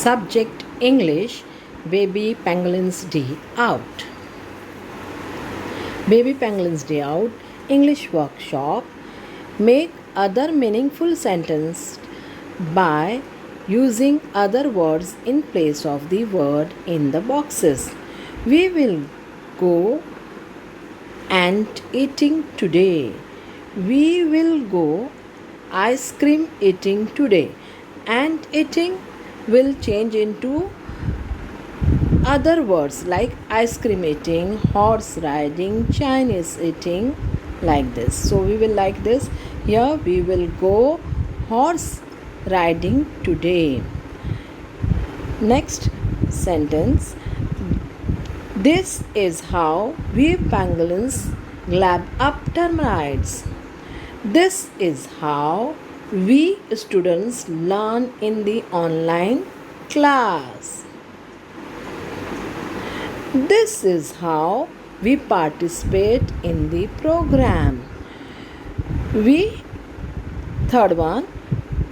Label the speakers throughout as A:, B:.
A: Subject English. Baby Pangolin's Day Out. Baby Pangolin's Day Out. English workshop. Make other meaningful sentence by using other words in place of the word in the boxes. We will go ant eating today. We will go ice cream eating today. Ant eating will change into other words like ice cream eating, horse riding, Chinese eating, like this. So we will like this. Here we will go horse riding today. Next sentence. This is how we pangolins grab up termites. This is how we students learn in the online class. This is how we participate in the program. Third one,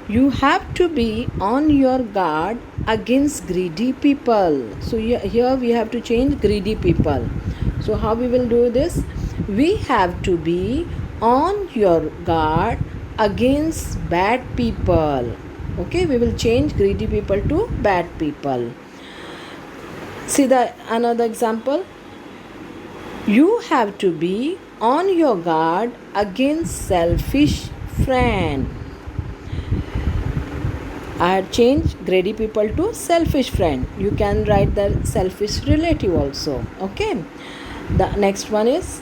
A: you have to be on your guard against greedy people. So here we have to change greedy people. So how we will do this? We have to be on your guard against bad people. Okay, we will change greedy people to bad people. See another example. You have to be on your guard against selfish friend. I had changed greedy people to selfish friend. You can write the selfish relative also. Okay. The next one is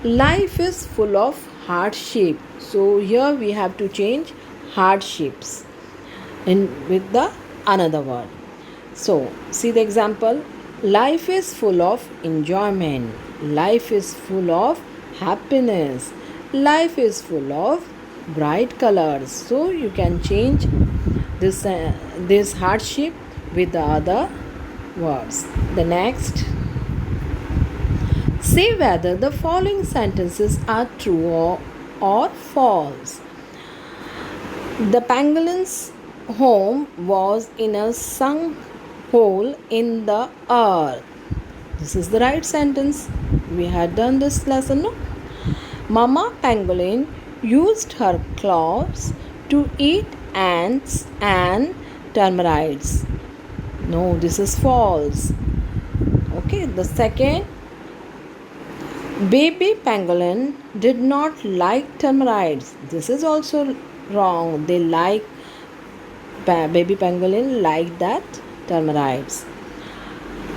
A: life is full of hardship. So here we have to change hardships with the another word. So see the example. Life is full of enjoyment. Life is full of happiness. Life is full of bright colors. So you can change this hardship with the other words. The next. Say whether the following sentences are true or false. The pangolin's home was in a sunk hole in the earth. This is the right sentence. We had done this lesson, no? Mama pangolin used her claws to eat ants and termites. No, this is false. Okay, the second, baby pangolin did not like termites. This is also wrong. Baby pangolin liked that termites.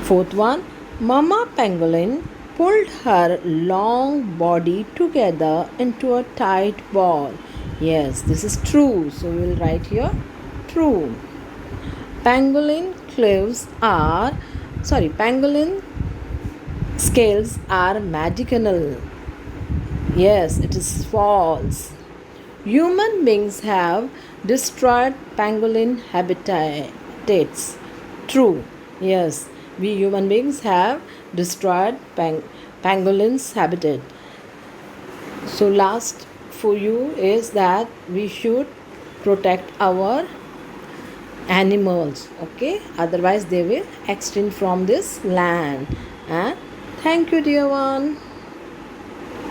A: Fourth one, Mama pangolin pulled her long body together into a tight ball. Yes, this is true. So we will write here true. Pangolin scales are magical. Yes, it is false. Human beings have destroyed pangolin habitats. True. Yes, we human beings have destroyed pangolin's habitat. So last for you is that we should protect our animals. Okay, otherwise they will extinct from this land. And thank you, dear one.